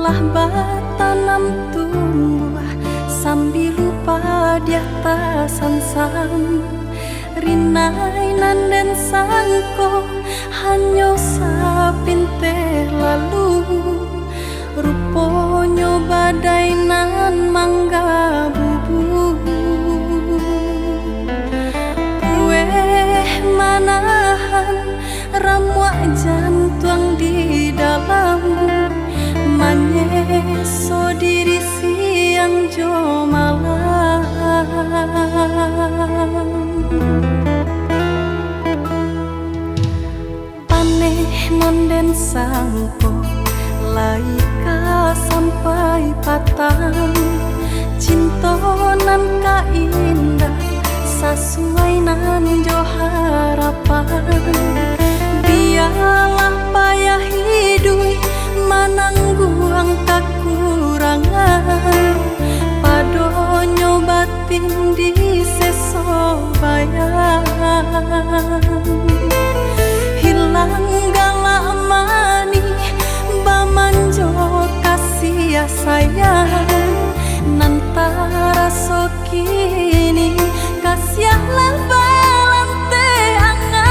Lah batanam tumbuh sambil lupa di atas sam rinai nanden sangko hanyo sapinte lalu ruponyo badai nan mangga bubu kue manahan ramuak jantung di dalam manyeso diri siang jo malam paneh nonden sangko laika sampai patang cintonan ka indah sesuai nan jo harapan biarlah payah hidup manangguang kekurangan padonyo batin di seso bayang hilang galak mani bamanjo kasih sayang nantara sokini kasih balante angan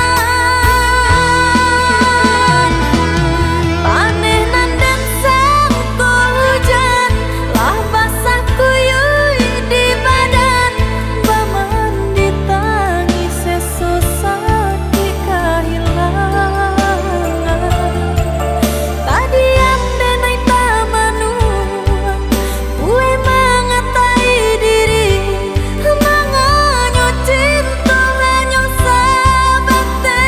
paneh nanden sangko hujan lah basah kuyuy di badan baman ditangis seso sakit kehilangan tadi ande naik tamanuan kue mengatai diri manganyo cinta hanyo sabate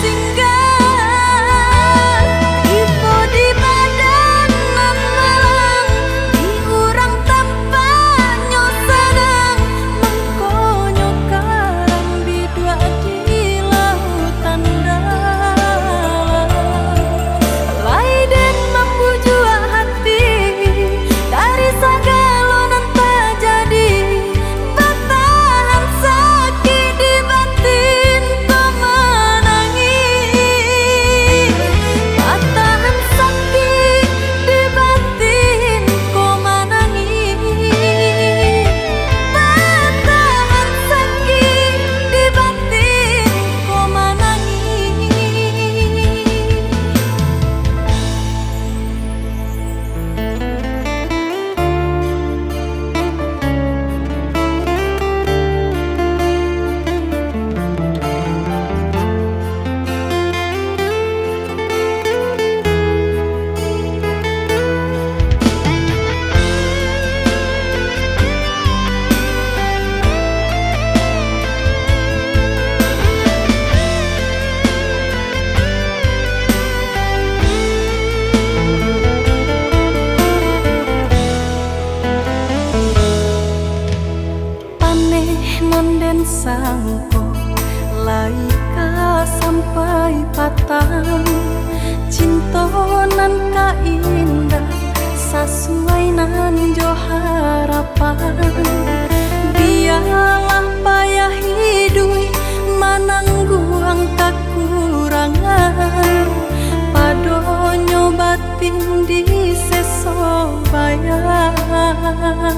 singgah ipo di badan nan malang diurang tampaknya sadang mengkonyo karang bidua di lautan dalam laiden mampu jua hati dari sagalonan tak jadi batahan sakit di batin kau menangis batahan sakit di batin kau menangis batahan sakit di batin kau menangis. Paneh nonden sangko laika sampai patang cintonan ka indah sesuai nan jo harapan biarlah payah hidup manangguang kekurangan padonyo batin di seso bayang